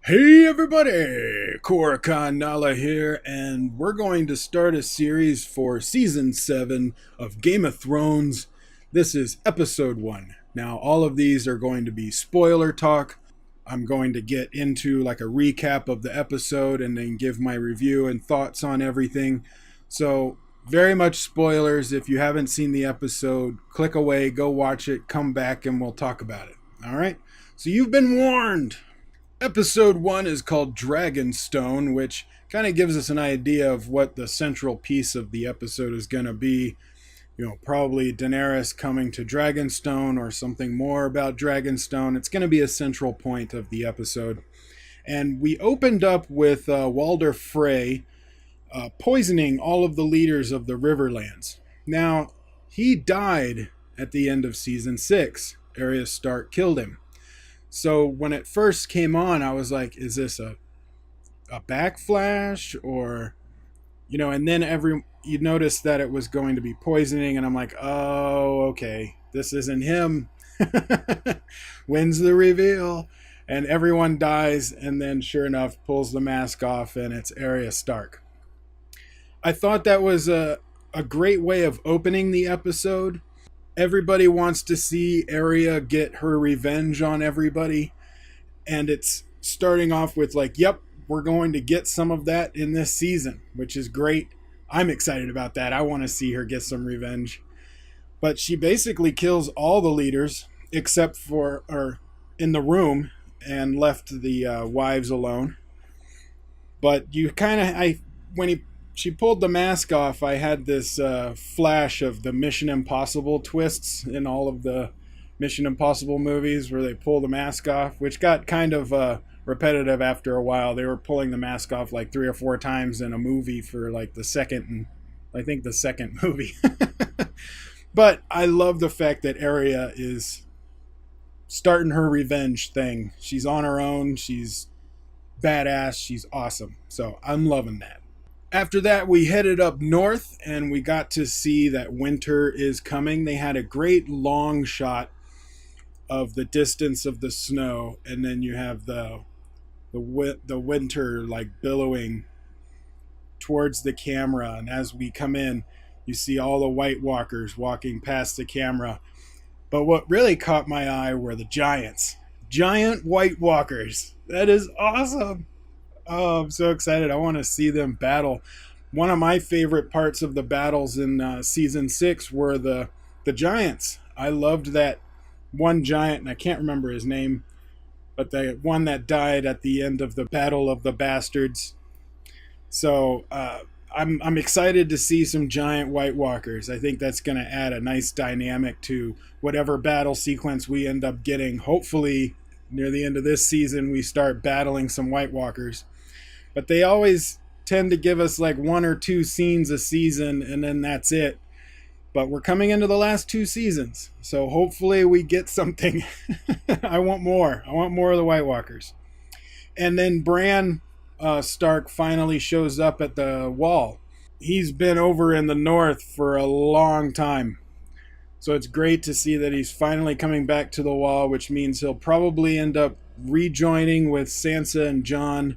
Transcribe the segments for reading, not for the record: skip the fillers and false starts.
Hey everybody, Koricon Nala here, and we're going to start a series for Season 7 of Game of Thrones. This is Episode 1. Now, all of these are going to be spoiler talk. I'm going to get into like a recap of the episode and then give my review and thoughts on everything. So, very much spoilers. If you haven't seen the episode, click away, go watch it, come back, and we'll talk about it. Alright? So, you've been warned! Episode 1 is called Dragonstone, which kind of gives us an idea of what the central piece of the episode is going to be. Probably Daenerys coming to Dragonstone or something more about Dragonstone. It's going to be a central point of the episode. And we opened up with Walder Frey poisoning all of the leaders of the Riverlands. Now, he died at the end of Season 6. Arya Stark killed him. So when it first came on, I was like, is this a backflash? Or, and then you noticed that it was going to be poisoning, and I'm like, oh, okay, this isn't him. When's the reveal? And everyone dies, and then sure enough, pulls the mask off, and it's Arya Stark. I thought that was a great way of opening the episode. Everybody wants to see Arya get her revenge on everybody. And it's starting off with like, yep, we're going to get some of that in this season, which is great. I'm excited about that. I want to see her get some revenge. But she basically kills all the leaders except for, or in the room, and left the wives alone. But you kind of, she pulled the mask off, I had this flash of the Mission Impossible twists in all of the Mission Impossible movies where they pull the mask off, which got kind of repetitive after a while. They were pulling the mask off like 3 or 4 times in a movie for like the second movie. But I love the fact that Arya is starting her revenge thing. She's on her own. She's badass. She's awesome. So I'm loving that. After that, we headed up north, and we got to see that winter is coming. They had a great long shot of the distance of the snow, and then you have the winter like billowing towards the camera. And as we come in, you see all the White Walkers walking past the camera. But what really caught my eye were the giant White Walkers. That is awesome. Oh, I'm so excited. I want to see them battle. One of my favorite parts of the battles in Season 6 were the giants. I loved that one giant, and I can't remember his name, but the one that died at the end of the Battle of the Bastards. So I'm excited to see some giant White Walkers. I think that's going to add a nice dynamic to whatever battle sequence we end up getting. Hopefully, near the end of this season, we start battling some White Walkers. But they always tend to give us like 1 or 2 scenes a season, and then that's it. But we're coming into the last 2 seasons, so hopefully we get something. I want more. I want more of the White Walkers. And then Bran Stark finally shows up at the wall. He's been over in the north for a long time. So it's great to see that he's finally coming back to the wall, which means he'll probably end up rejoining with Sansa and Jon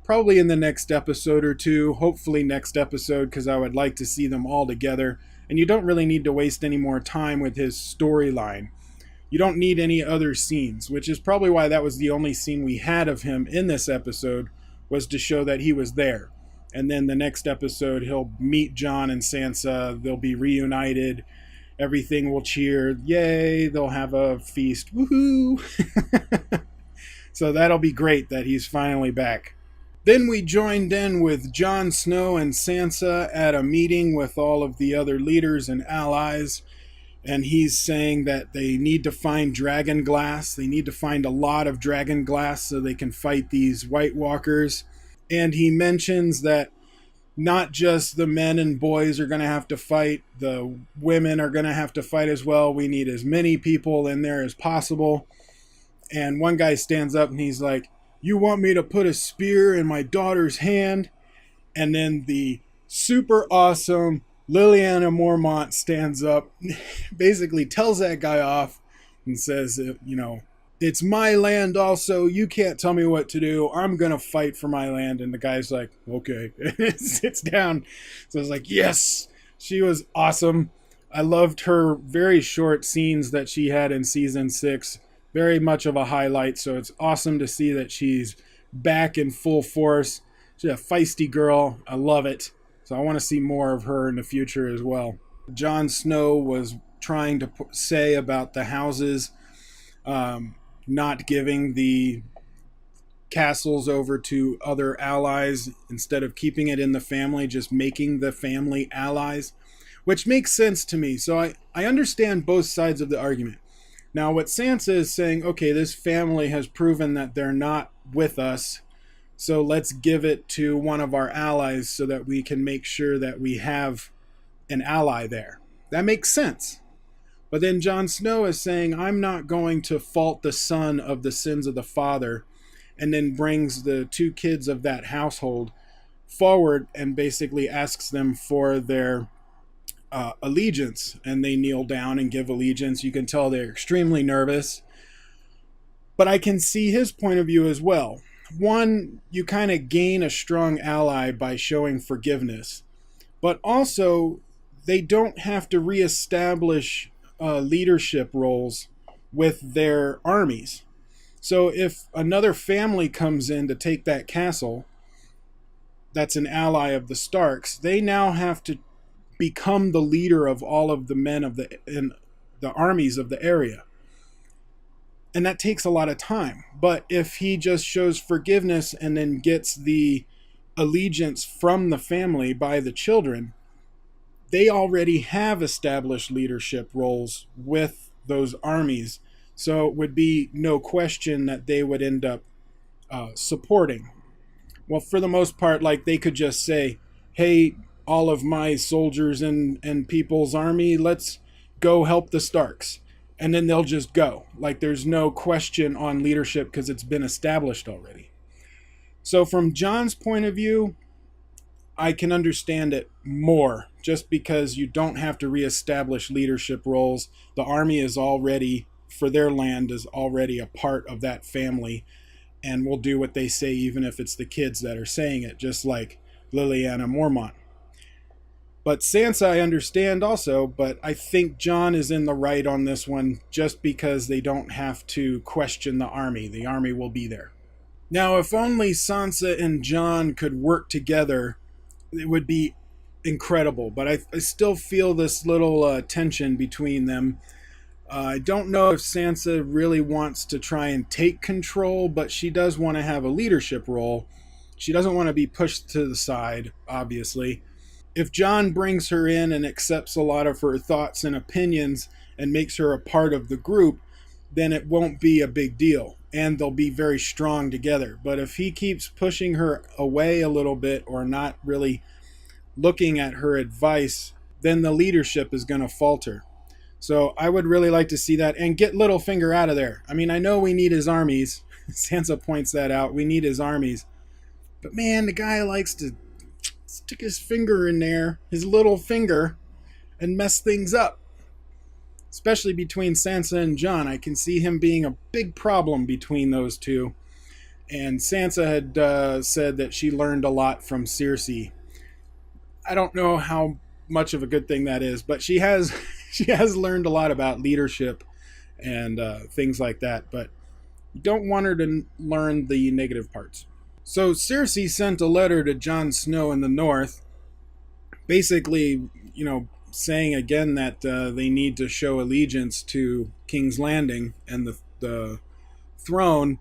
probably in the next episode or 2, hopefully next episode, because I would like to see them all together. And you don't really need to waste any more time with his storyline. You don't need any other scenes, which is probably why that was the only scene we had of him in this episode, was to show that he was there. And then the next episode, he'll meet Jon and Sansa, they'll be reunited, everything will cheer, yay, they'll have a feast, woohoo! So that'll be great that he's finally back. Then we joined in with Jon Snow and Sansa at a meeting with all of the other leaders and allies, and he's saying that they need to find dragon glass. They need to find a lot of dragon glass so they can fight these White Walkers. And he mentions that not just the men and boys are going to have to fight, the women are going to have to fight as well. We need as many people in there as possible. And one guy stands up and he's like, "You want me to put a spear in my daughter's hand?" And then the super awesome Lyanna Mormont stands up, basically tells that guy off and says, it's my land also. You can't tell me what to do. I'm going to fight for my land. And the guy's like, okay. And sits down. So I was like, yes, she was awesome. I loved her very short scenes that she had in season 6. Very much of a highlight. So it's awesome to see that she's back in full force. She's a feisty girl. I love it. So I want to see more of her in the future as well. Jon Snow was trying to say about the houses not giving the castles over to other allies instead of keeping it in the family, just making the family allies, which makes sense to me. So I understand both sides of the argument. Now, what Sansa is saying, okay, this family has proven that they're not with us, so let's give it to one of our allies so that we can make sure that we have an ally there. That makes sense. But then Jon Snow is saying, I'm not going to fault the son of the sins of the father, and then brings the 2 kids of that household forward and basically asks them for their allegiance. And they kneel down and give allegiance. You can tell they're extremely nervous. But I can see his point of view as well. One, you kind of gain a strong ally by showing forgiveness. But also, they don't have to reestablish leadership roles with their armies. So if another family comes in to take that castle, that's an ally of the Starks, they now have to become the leader of all of the men of the armies of the area. And that takes a lot of time. But if he just shows forgiveness and then gets the allegiance from the family by the children, they already have established leadership roles with those armies. So it would be no question that they would end up supporting. Well, for the most part, like they could just say, hey, all of my soldiers and people's army, let's go help the Starks. And then they'll just go. Like there's no question on leadership because it's been established already. So from Jon's point of view, I can understand it more just because you don't have to reestablish leadership roles. The army is already, for their land, is already a part of that family and will do what they say even if it's the kids that are saying it, just like Lyanna Mormont. But Sansa I understand also, but I think Jon is in the right on this one just because they don't have to question the army. The army will be there. Now, if only Sansa and Jon could work together, it would be incredible. But I still feel this little tension between them. I don't know if Sansa really wants to try and take control, but she does want to have a leadership role. She doesn't want to be pushed to the side, obviously. If Jon brings her in and accepts a lot of her thoughts and opinions and makes her a part of the group, then it won't be a big deal and they'll be very strong together. But if he keeps pushing her away a little bit or not really looking at her advice, then the leadership is going to falter. So I would really like to see that and get Littlefinger out of there. I mean, I know we need his armies. Sansa points that out. We need his armies. But man, the guy likes to stick his finger in there, his little finger, and mess things up. Especially between Sansa and Jon. I can see him being a big problem between those two. And Sansa had said that she learned a lot from Cersei. I don't know how much of a good thing that is, but she has learned a lot about leadership and things like that. But you don't want her to learn the negative parts. So Cersei sent a letter to Jon Snow in the north, basically, saying again that they need to show allegiance to King's Landing and the throne.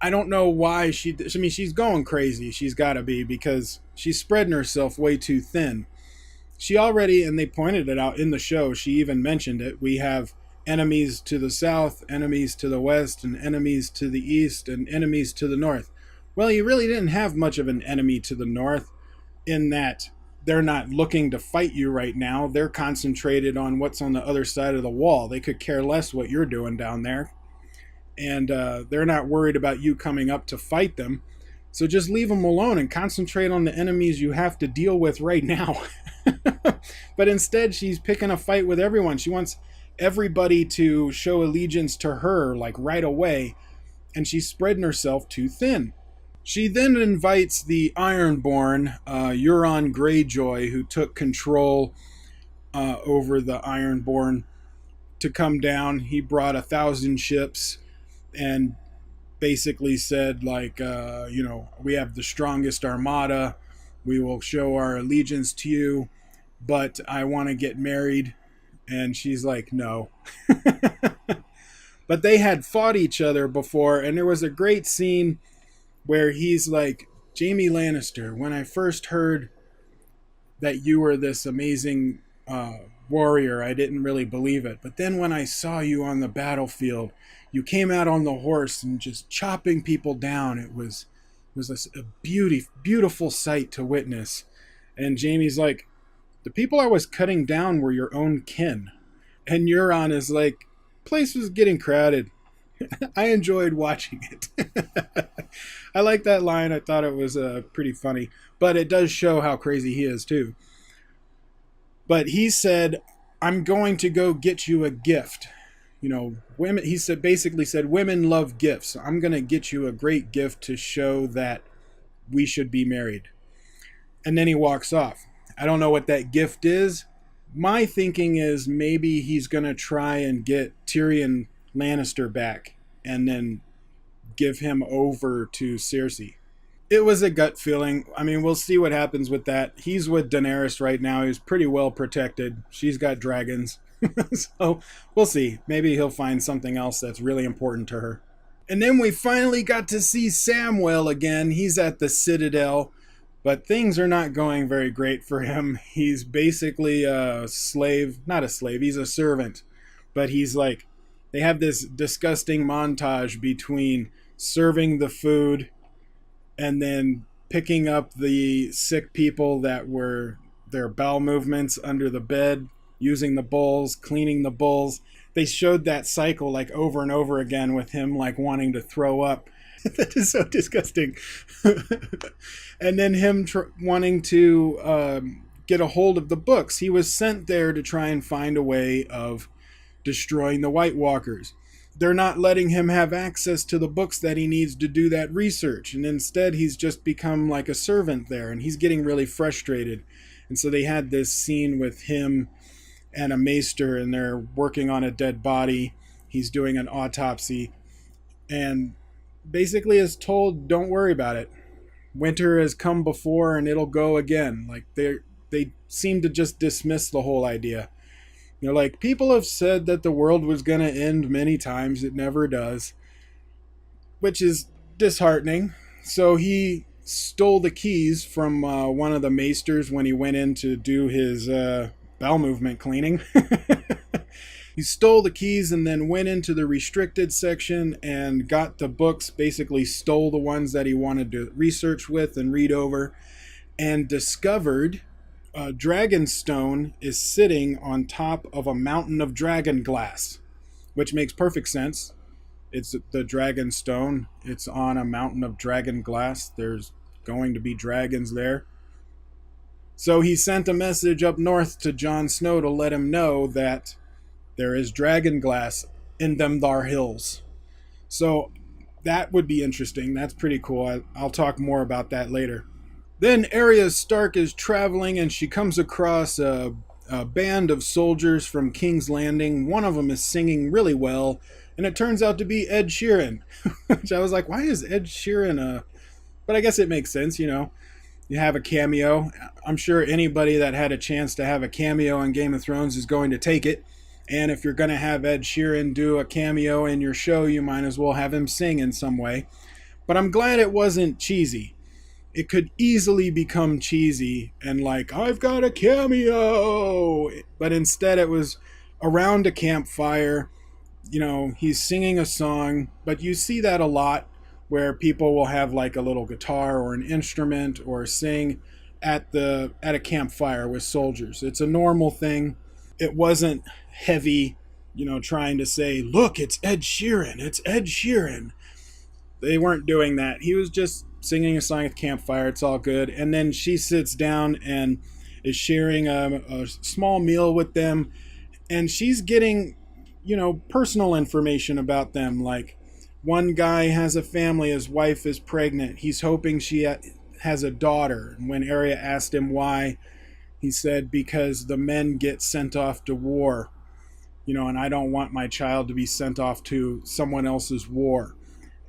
I don't know why she's going crazy. She's got to be, because she's spreading herself way too thin. She already, and they pointed it out in the show, she even mentioned it, we have enemies to the south, enemies to the west, and enemies to the east, and enemies to the north. Well, you really didn't have much of an enemy to the north, in that they're not looking to fight you right now. They're concentrated on what's on the other side of the wall. They could care less what you're doing down there. And they're not worried about you coming up to fight them. So just leave them alone and concentrate on the enemies you have to deal with right now. But instead, she's picking a fight with everyone. She wants everybody to show allegiance to her like right away, and she's spreading herself too thin. She then invites the Ironborn, Euron Greyjoy, who took control over the Ironborn, to come down. He brought 1,000 ships and basically said, like, we have the strongest armada. We will show our allegiance to you, but I want to get married. And she's like, no. But they had fought each other before, and there was a great scene where he's like, Jaime Lannister, when I first heard that you were this amazing warrior, I didn't really believe it. But then when I saw you on the battlefield, you came out on the horse and just chopping people down. It was a beautiful sight to witness. And Jaime's like, the people I was cutting down were your own kin. And Euron is like, place was getting crowded. I enjoyed watching it. I like that line. I thought it was pretty funny. But it does show how crazy he is, too. But he said, I'm going to go get you a gift. Women, he said, basically said, women love gifts. I'm going to get you a great gift to show that we should be married. And then he walks off. I don't know what that gift is. My thinking is maybe he's going to try and get Tyrion Lannister back and then give him over to Cersei. It was a gut feeling. I mean, we'll see what happens with that. He's with Daenerys right now. He's pretty well protected. She's got dragons. So we'll see. Maybe he'll find something else that's really important to her. And then we finally got to see Samwell again. He's at the Citadel, but things are not going very great for him. He's basically a slave. Not a slave. He's a servant. But he's like, they have this disgusting montage between serving the food and then picking up the sick people that were their bowel movements under the bed, using the bowls, cleaning the bowls. They showed that cycle like over and over again with him like wanting to throw up. That is so disgusting. And then him wanting to get a hold of the books. He was sent there to try and find a way of destroying the White Walkers. They're not letting him have access to the books that he needs to do that research. And instead, he's just become like a servant there. And he's getting really frustrated. And so they had this scene with him and a maester, and they're working on a dead body. He's doing an autopsy. And basically is told, don't worry about it. Winter has come before and it'll go again. Like they seem to just dismiss the whole idea. They're like, people have said that the world was going to end many times. It never does. Which is disheartening. So he stole the keys from one of the maesters when he went in to do his bowel movement cleaning. He stole the keys and then went into the restricted section and got the books, basically stole the ones that he wanted to research with and read over, and discovered Dragonstone is sitting on top of a mountain of dragon glass, which makes perfect sense. It's the Dragonstone. It's on a mountain of dragon glass. There's going to be dragons there. So he sent a message up north to Jon Snow to let him know that there is dragon glass in them thar hills. So that would be interesting. That's pretty cool. I'll talk more about that later. Then Arya Stark is traveling and she comes across a band of soldiers from King's Landing. One of them is singing really well, and it turns out to be Ed Sheeran. Which I was like, why is Ed Sheeran But I guess it makes sense, You have a cameo. I'm sure anybody that had a chance to have a cameo in Game of Thrones is going to take it. And if you're going to have Ed Sheeran do a cameo in your show, you might as well have him sing in some way. But I'm glad it wasn't cheesy. It could easily become cheesy and like, I've got a cameo. But instead it was around a campfire. He's singing a song. But you see that a lot where people will have like a little guitar or an instrument or sing at a campfire with soldiers. It's a normal thing. It wasn't heavy, trying to say, look, it's Ed Sheeran. It's Ed Sheeran. They weren't doing that. He was just singing a song at the campfire. It's all good. And then she sits down and is sharing a small meal with them. And she's getting personal information about them. Like, one guy has a family, his wife is pregnant. He's hoping she has a daughter. And when Arya asked him why, he said, because the men get sent off to war, and I don't want my child to be sent off to someone else's war.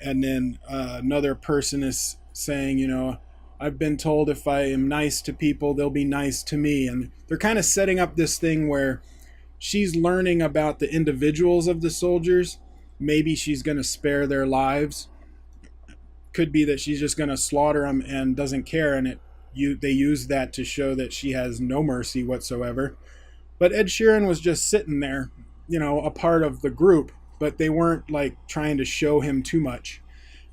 And then another person is saying, I've been told if I am nice to people, they'll be nice to me. And they're kind of setting up this thing where she's learning about the individuals of the soldiers. Maybe she's going to spare their lives. Could be that she's just going to slaughter them and doesn't care. And they use that to show that she has no mercy whatsoever. But Ed Sheeran was just sitting there, a part of the group, but they weren't like trying to show him too much.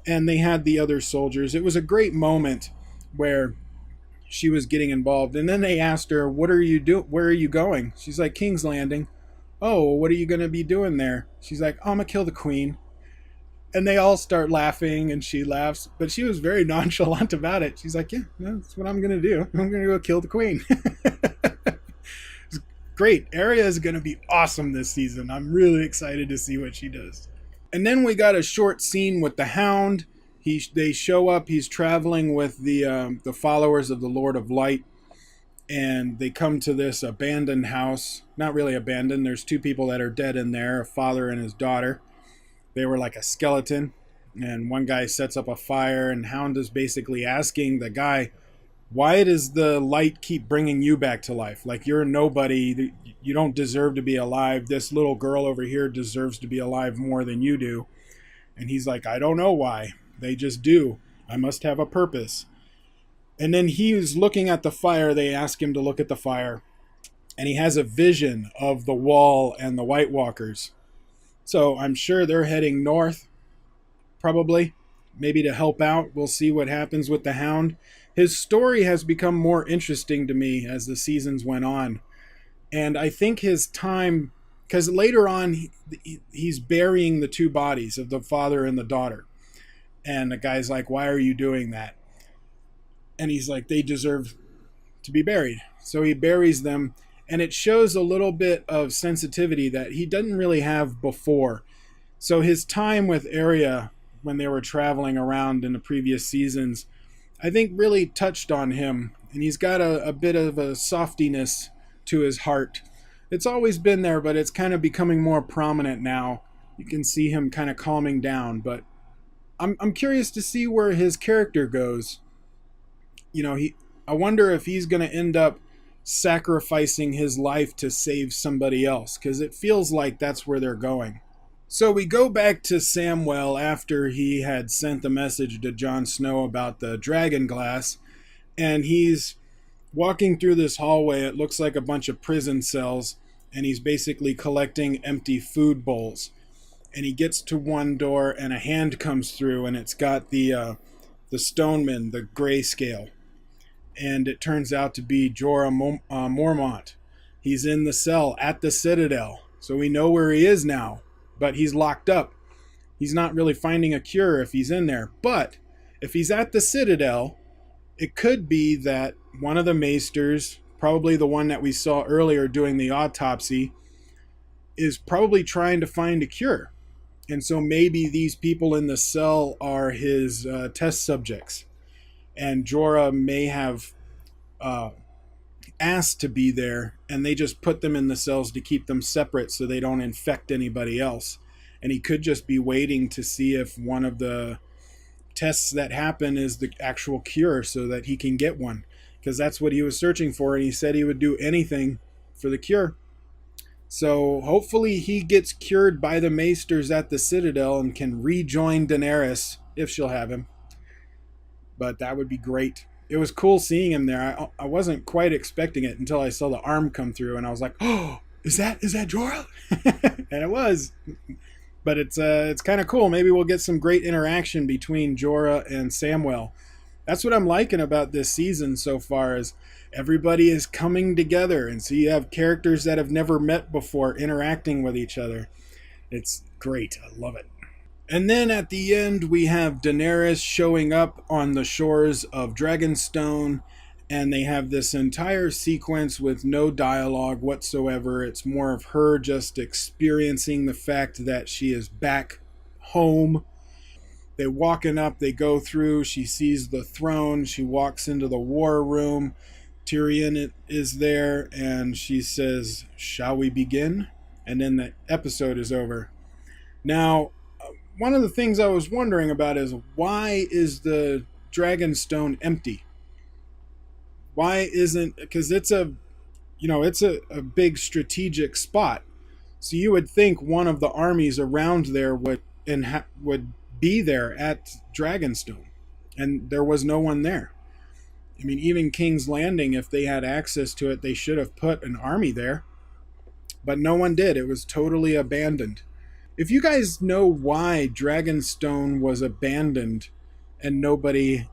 And they had the other soldiers. It was a great moment where she was getting involved. And then they asked her, "What are you doing? Where are you going?" She's like, "King's Landing." "Oh, what are you going to be doing there?" She's like, "I'm going to kill the queen." And they all start laughing, and she laughs, but she was very nonchalant about it. She's like, "Yeah, that's what I'm going to do. I'm going to go kill the queen." Great. Arya is going to be awesome this season. I'm really excited to see what she does. And then we got a short scene with the Hound. They show up. He's traveling with the followers of the Lord of Light, and they come to this abandoned house. Not really abandoned. There's two people that are dead in there, a father and his daughter. They were like a skeleton, and one guy sets up a fire, and Hound is basically asking the guy, "Why does the light keep bringing you back to life? Like, you're a nobody. You don't deserve to be alive. This little girl over here deserves to be alive more than you do." And he's like, "I don't know why. They just do. I must have a purpose." And then he was looking at the fire. They ask him to look at the fire, and he has a vision of the wall and the White Walkers. So I'm sure they're heading north, probably, maybe to help out. We'll see what happens with the Hound. His story has become more interesting to me as the seasons went on. And I think his time, because later on, he's burying the two bodies of the father and the daughter. And the guy's like, "Why are you doing that?" And he's like, "They deserve to be buried." So he buries them. And it shows a little bit of sensitivity that he didn't really have before. So his time with Arya, when they were traveling around in the previous seasons, I think really touched on him. And he's got a bit of a softiness to his heart. It's always been there, but it's kind of becoming more prominent now. You can see him kind of calming down. But I'm curious to see where his character goes. I wonder if he's going to end up sacrificing his life to save somebody else, because it feels like that's where they're going. So we go back to Samwell after he had sent the message to Jon Snow about the dragon glass, and he's walking through this hallway. It looks like a bunch of prison cells, and he's basically collecting empty food bowls. And he gets to one door, and a hand comes through, and it's got the stoneman, the grayscale. And it turns out to be Jorah Mormont. He's in the cell at the Citadel, so we know where he is now, but he's locked up. He's not really finding a cure if he's in there. But if he's at the Citadel, it could be that one of the maesters, probably the one that we saw earlier doing the autopsy, is probably trying to find a cure. And so maybe these people in the cell are his test subjects. And Jorah may have asked to be there, and they just put them in the cells to keep them separate so they don't infect anybody else. And he could just be waiting to see if one of the tests that happen is the actual cure so that he can get one. Because that's what he was searching for, and he said he would do anything for the cure. So hopefully he gets cured by the maesters at the Citadel and can rejoin Daenerys, if she'll have him. But that would be great. It was cool seeing him there. I wasn't quite expecting it until I saw the arm come through, and I was like, "Oh, is that Jorah?" And it was. But it's kind of cool. Maybe we'll get some great interaction between Jorah and Samwell. That's what I'm liking about this season so far, is everybody is coming together, and so you have characters that have never met before interacting with each other. It's great. I love it. And then at the end, we have Daenerys showing up on the shores of Dragonstone, And they have this entire sequence with no dialogue whatsoever. It's more of her just experiencing the fact that she is back home. They're walking up, they go through, she sees the throne, she walks into the war room. Tyrion is there, and she says, "Shall we begin?" And then the episode is over. Now, one of the things I was wondering about is, why is the Dragonstone empty? Why isn't, because it's a, it's a big strategic spot. So you would think one of the armies around there would be there at Dragonstone, and there was no one there. I mean, even King's Landing, if they had access to it, they should have put an army there, but no one did. It was totally abandoned. If you guys know why Dragonstone was abandoned and nobody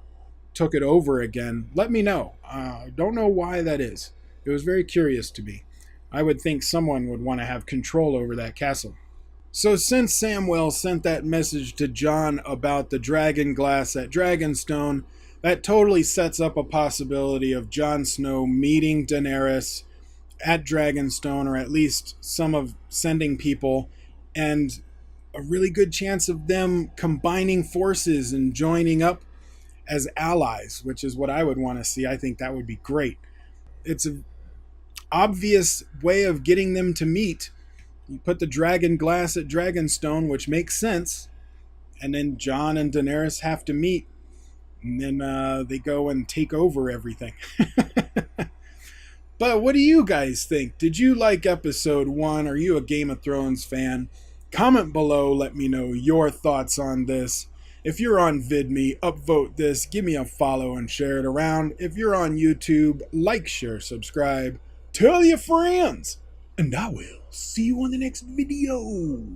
took it over again, let me know. I don't know why that is. It was very curious to me. I would think someone would want to have control over that castle. So since Samwell sent that message to Jon about the dragon glass at Dragonstone, that totally sets up a possibility of Jon Snow meeting Daenerys at Dragonstone, or at least some of sending people, and a really good chance of them combining forces and joining up as allies, which is what I would want to see. I think that would be great. It's an obvious way of getting them to meet. You put the dragon glass at Dragonstone, which makes sense, and then Jon and Daenerys have to meet, and then they go and take over everything. But what do you guys think? Did you like episode 1? Are you a Game of Thrones fan? Comment below, let me know your thoughts on this. If you're on VidMe, upvote this, give me a follow and share it around. If you're on YouTube, like, share, subscribe, tell your friends, and I will see you on the next video.